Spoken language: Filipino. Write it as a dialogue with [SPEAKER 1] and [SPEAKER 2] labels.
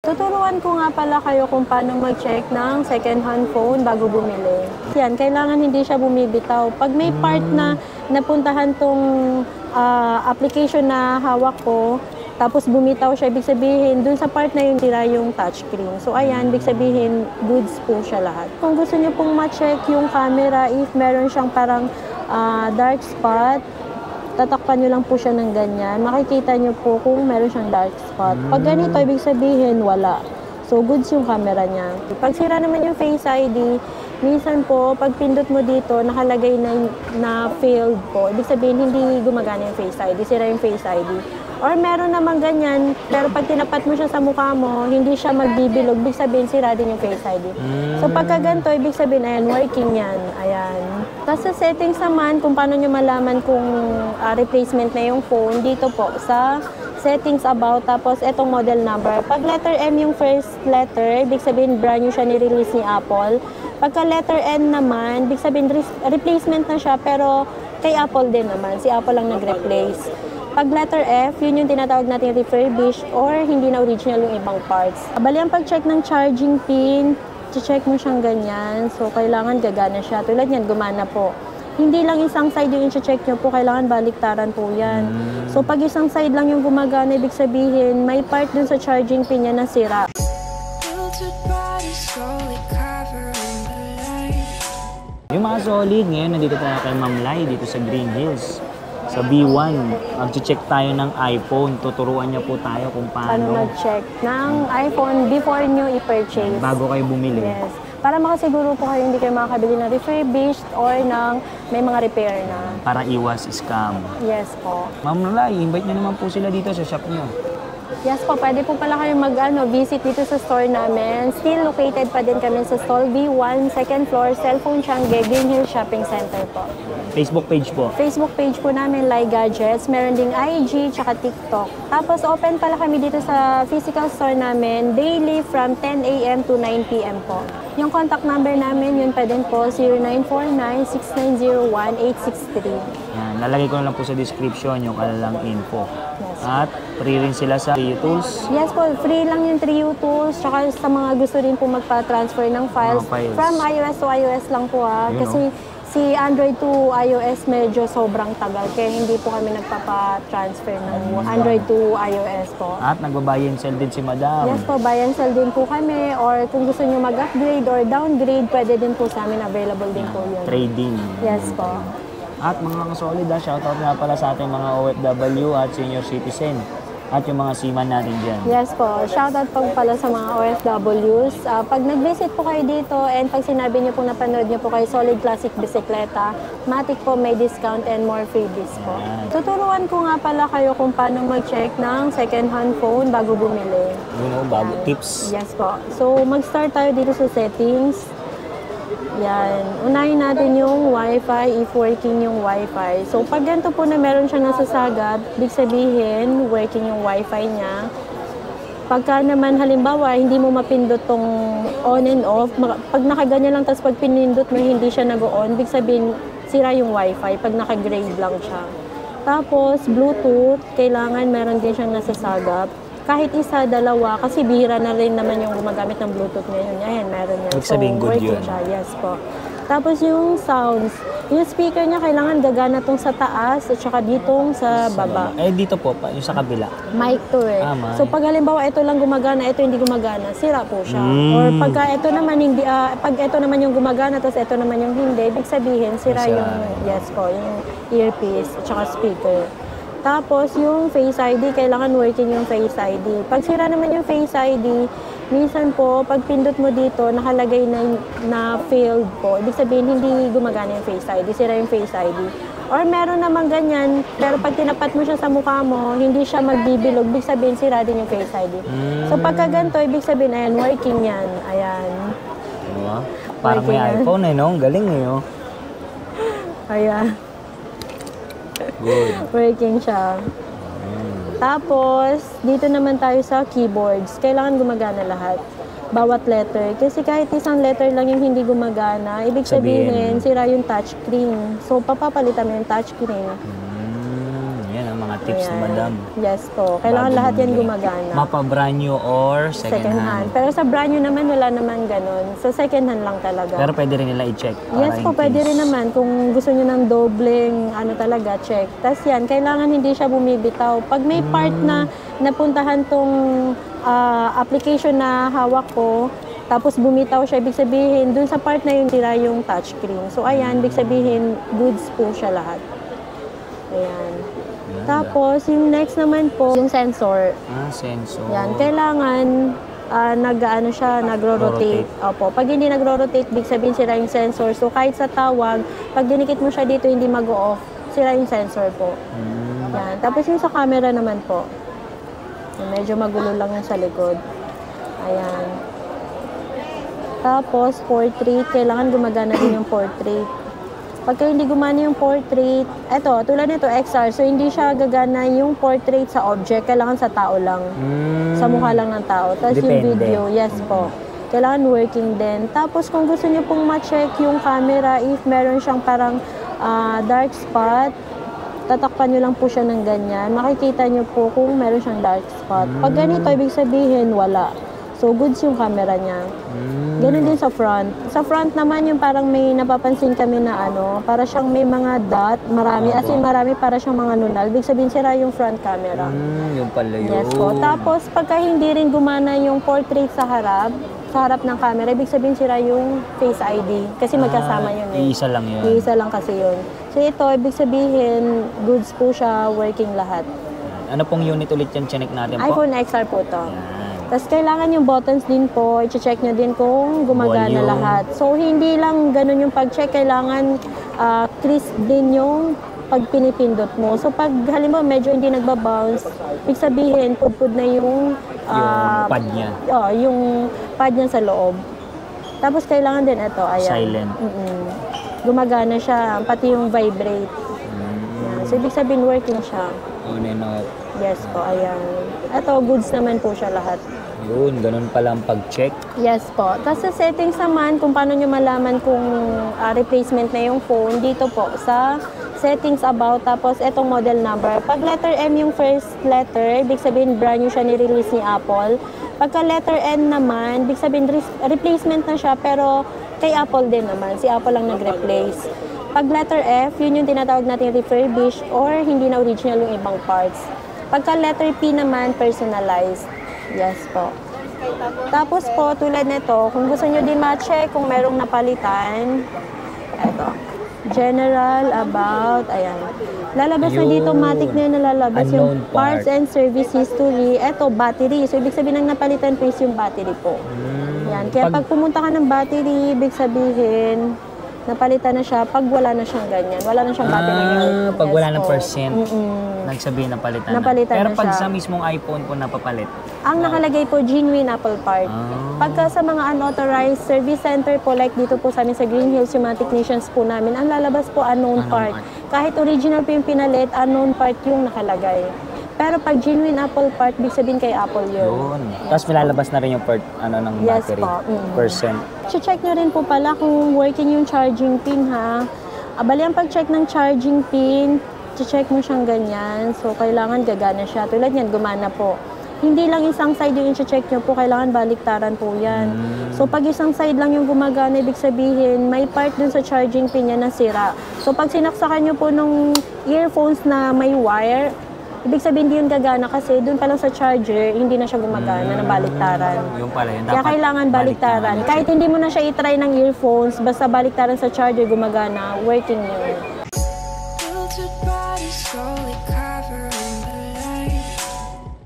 [SPEAKER 1] Tuturuan ko nga pala kayo kung paano mag-check ng second-hand phone bago bumili. Yan, kailangan hindi siya bumibitaw. Pag may part na napuntahan tong application na hawak ko, tapos bumitaw siya, ibig sabihin, dun sa part na yun, tira yung touchscreen. So, ayan, ibig sabihin, goods po siya lahat. Kung gusto niyo pong ma-check yung camera, if meron siyang parang dark spot, tatakpan nyo lang po siya ng ganyan. Makikita nyo po kung meron siyang dark spot. Pag ganito, ibig sabihin, wala. So, goods yung camera niya. Pag sira naman yung Face ID, minsan po, pag pindot mo dito, nakalagay na failed po. Ibig sabihin, hindi gumagana yung Face ID. Sira yung Face ID. Or meron naman ganyan, pero pag tinapat mo siya sa mukha mo, hindi siya magbibilog. Ibig sabihin, sira din yung Face ID. So pagka ganito, ibig sabihin, ayan, working yan. Ayan. Tapos sa settings naman, kung paano nyo malaman kung replacement na yung phone, dito po, sa settings about, tapos etong model number. Pag letter M yung first letter, ibig sabihin, brand new siya ni-release ni Apple. Pagka letter N naman, ibig sabihin, replacement na siya, pero kay Apple din naman. Si Apple lang nag-replace. Pag letter F, yun yung tinatawag natin refurbished or hindi na original yung ibang parts. Bali, ang pag-check ng charging pin, check mo siyang ganyan. So, kailangan gagana siya. Tulad yan, gumana po. Hindi lang isang side yung i-check nyo po, kailangan baliktaran po yan. So, pag isang side lang yung gumagana, ibig sabihin, may part dun sa charging pin niya na sira.
[SPEAKER 2] Yung mga solid, ngayon nandito tayo kay Ma'am Lai dito sa Green Hills. Sa B1, mag-check tayo ng iPhone. Tuturuan niya po tayo kung paano
[SPEAKER 1] mag-check ng iPhone before nyo i-purchase.
[SPEAKER 2] Bago kayo bumili.
[SPEAKER 1] Yes. Para makasiguro po kayo hindi kayo makakabili ng refurbished or ng may mga repair na.
[SPEAKER 2] Para iwas scam.
[SPEAKER 1] Yes po.
[SPEAKER 2] Ma'am Lai, invite niyo naman po sila dito sa shop niyo.
[SPEAKER 1] Yes po, pwede po pala kayo visit dito sa store namin. Still located pa din kami sa stall B1, second floor, Cellphone Changi, Green Hills Shopping Center po.
[SPEAKER 2] Facebook page po.
[SPEAKER 1] Facebook page po namin, Lai Gadgets. Meron ding IG, tsaka TikTok. Tapos open pala kami dito sa physical store namin, daily from 10 a.m. to 9 p.m. po. Yung contact number namin, yun pa din po, 0949-6901-863.
[SPEAKER 2] Yan, lalagay ko na lang po sa description yung kalalang info.
[SPEAKER 1] Yes.
[SPEAKER 2] At free rin sila sa Trio Tools.
[SPEAKER 1] Yes po, free lang yung Trio Tools. Tsaka sa mga gusto rin po magpa-transfer ng files. From iOS to iOS lang po Kasi si Android to iOS medyo sobrang tagal. Kaya hindi po kami nagpapa-transfer ng Android to iOS po.
[SPEAKER 2] At nagba-buy and sell din si Madam.
[SPEAKER 1] Yes po, buy and sell din po kami. Or kung gusto nyo mag-upgrade or downgrade, pwede din po sa amin. Available din po yun.
[SPEAKER 2] Trading.
[SPEAKER 1] Yes po.
[SPEAKER 2] At mga solid, shoutout nga pala sa ating mga OFW at senior citizen. At yung mga seaman natin dyan.
[SPEAKER 1] Yes po. Shoutout po pala sa mga OFWs. Pag nag-visit po kayo dito and pag sinabi niyo po napanood niyo po kayo Solid Classic Bisikleta, matik po may discount and more freebies po. Tuturuan ko nga pala kayo kung paano mag-check ng second-hand phone bago bumili.
[SPEAKER 2] Bago tips.
[SPEAKER 1] Yes po. So, mag-start tayo dito sa settings. Yan. Unahin natin yung Wi-Fi, if working yung Wi-Fi. So, pag ganito po na meron siyang nasasagap, big sabihin, working yung Wi-Fi niya. Pagka naman, halimbawa, hindi mo mapindot tong on and off, pag nakaganyan lang, tapos pag pinindot mo, hindi siya nag-on, big sabihin, sira yung Wi-Fi, pag naka-grade lang siya. Tapos, Bluetooth, kailangan meron din siyang nasasagap. Kahit isa, dalawa, kasi bihira na rin naman yung gumagamit ng Bluetooth ngayon. Ayan, meron yan.
[SPEAKER 2] So, good yun.
[SPEAKER 1] Siya. Yes po. Tapos yung sounds, yung speaker niya kailangan gagana tong sa taas at saka ditong sa baba.
[SPEAKER 2] Dito po, yung sa kabila.
[SPEAKER 1] Mic to So pag halimbawa ito lang gumagana, ito hindi gumagana, sira po siya. Or pagka ito naman hindi pag ito naman yung gumagana tapos ito naman yung hindi, ibig sabihin sira yung yung earpiece at saka speaker. Tapos, yung Face ID, kailangan working yung Face ID. Pag sira naman yung Face ID, minsan po, pag pindot mo dito, nakalagay na failed po. Ibig sabihin, hindi gumagana yung Face ID. Sira yung Face ID. Or meron naman ganyan, pero pag tinapat mo siya sa mukha mo, hindi siya magbibilog. Ibig sabihin, sira din yung Face ID. So, pagka ganito, ibig sabihin, ayan, working yan. Ayan.
[SPEAKER 2] Parang may iPhone no? Galing
[SPEAKER 1] Ayan.
[SPEAKER 2] Good.
[SPEAKER 1] Working siya. Tapos, dito naman tayo sa keyboards. Kailangan gumagana lahat. Bawat letter. Kasi kahit isang letter lang yung hindi gumagana, ibig sabihin, sira yung touchscreen. So, papapalitan mo yung touchscreen.
[SPEAKER 2] Yan ang mga tips ni
[SPEAKER 1] Ayan.
[SPEAKER 2] Madam.
[SPEAKER 1] Yes po. Kailangan
[SPEAKER 2] Bago
[SPEAKER 1] lahat yan
[SPEAKER 2] bumili.
[SPEAKER 1] gumagana.
[SPEAKER 2] Mapa brand new or second hand.
[SPEAKER 1] Pero sa brand new naman, wala naman ganun. So, second hand lang talaga.
[SPEAKER 2] Pero pwede rin nila i-check.
[SPEAKER 1] Yes po, pwede rin naman. Kung gusto nyo ng dobleng, talaga, check. Tapos yan, kailangan hindi siya bumibitaw. Pag may part na napuntahan tong application na hawak ko, tapos bumitaw siya, ibig sabihin, dun sa part na yun, tira yung touchscreen. So, ayan, ibig sabihin, goods po siya lahat. Ayan. Tapos, yung next naman po, yung sensor.
[SPEAKER 2] Sensor.
[SPEAKER 1] Yan, kailangan nagro-rotate. Opo. Pag hindi nagro-rotate, big sabihin sira yung sensor. So, kahit sa tawag, pag dinikit mo siya dito, hindi mag-off, sira yung sensor po. Yan. Tapos yung sa camera naman po. Medyo magulo lang yung sa likod. Ayan. Tapos, portrait. Kailangan gumagana din yung portrait. Pagka hindi gumana yung portrait, eto, tulad nito, XR, so hindi siya gagana yung portrait sa object, kailangan sa tao lang. Sa mukha lang ng tao. Tapos yung video, yes po. Kailangan working din. Tapos kung gusto niyo pong ma-check yung camera, if meron siyang parang dark spot, tatakpan nyo lang po siya ng ganyan. Makikita nyo po kung meron siyang dark spot. Pag ganito, ibig sabihin, wala. So, goods yung camera niya. Ganun din sa front. Sa front naman yung parang may napapansin kami na para siyang may mga dot, marami. As in marami para siyang mga nunal. Ibig sabihin sira yung front camera.
[SPEAKER 2] Yung pala yun.
[SPEAKER 1] Yes po. Tapos pagka hindi rin gumana yung portrait sa harap ng camera, ibig sabihin sira yung Face ID. Kasi magkasama yun eh.
[SPEAKER 2] Iisa lang yun.
[SPEAKER 1] Iisa lang kasi yun. So ito, ibig sabihin, goods po siya, working lahat.
[SPEAKER 2] Ano pong unit ulit yung chinek natin po?
[SPEAKER 1] iPhone XR po to.
[SPEAKER 2] Yan.
[SPEAKER 1] Tapos kailangan yung buttons din po, i-check nyo din kung gumagana
[SPEAKER 2] Volume.
[SPEAKER 1] lahat. So hindi lang ganun yung pag-check, kailangan crisp din yung pag pinipindot mo. So pag halimbawa medyo hindi nagbabounce, ibig sabihin pudpud na yung
[SPEAKER 2] pad niya.
[SPEAKER 1] Yung pad niya sa loob. Tapos kailangan din ito, ayan.
[SPEAKER 2] Silent.
[SPEAKER 1] Gumagana siya, pati yung vibrate. Ayan. So ibig sabihin working siya.
[SPEAKER 2] On and off.
[SPEAKER 1] Yes po, ayan. Ito, goods naman po siya lahat.
[SPEAKER 2] Yun, ganun pala ang pag-check.
[SPEAKER 1] Yes po. Tapos sa settings naman, kung paano nyo malaman kung replacement na yung phone, dito po sa settings about, tapos etong model number. Pag letter M yung first letter, ibig sabihin brand new siya ni-release ni Apple. Pagka letter N naman, ibig sabihin replacement na siya, pero kay Apple din naman. Si Apple lang nag-replace. Pag letter F, yun yung tinatawag natin refurbished or hindi na original yung ibang parts. Pagka letter P naman, personalized. Yes po. Tapos po, tulad nito, kung gusto nyo din ma-check kung merong napalitan, eto, general, about, ayan. Lalabas na dito, matik na yun nalalabas yung parts and service history. Eto, battery. So, ibig sabihin ng napalitan po is yung battery po. Yan. Kaya pag pumunta ka ng battery, ibig sabihin, napalitan na siya pag wala na siyang ganyan. Wala na siyang battery.
[SPEAKER 2] Pag wala ng percent, nagsabihin napalitan na. Pero pag sa mismong iPhone po napapalit?
[SPEAKER 1] Ang nakalagay po, genuine Apple part. Pagka sa mga unauthorized service center po, like dito po sa amin sa Green Hills, yung mga technicians po namin, ang lalabas po unknown part. Kahit original po yung pinalit, unknown part yung nakalagay. Pero pag genuine Apple part, big sabihin kay Apple yun.
[SPEAKER 2] Tapos nilalabas na rin yung part, ng battery. Percent.
[SPEAKER 1] Check nyo rin po pala kung working yung charging pin ha. Bali ang pag-check ng charging pin, check mo siyang ganyan. So kailangan gagana siya. Tulad yan, gumana po. Hindi lang isang side yung i-check nyo po, kailangan baliktaran po yan. So pag isang side lang yung gumagana, ibig sabihin may part dun sa charging pin niya na sira. So pag sinaksakan nyo po nung earphones na may wire, ibig sabihin hindi yun gagana kasi doon pa lang sa charger, hindi na siya gumagana ng baliktaran.
[SPEAKER 2] Yung pala yun.
[SPEAKER 1] Kaya kailangan baliktaran. Kahit hindi mo na siya itry ng earphones, basta baliktaran sa charger, gumagana, working yun.
[SPEAKER 3] Filtered bodies slowly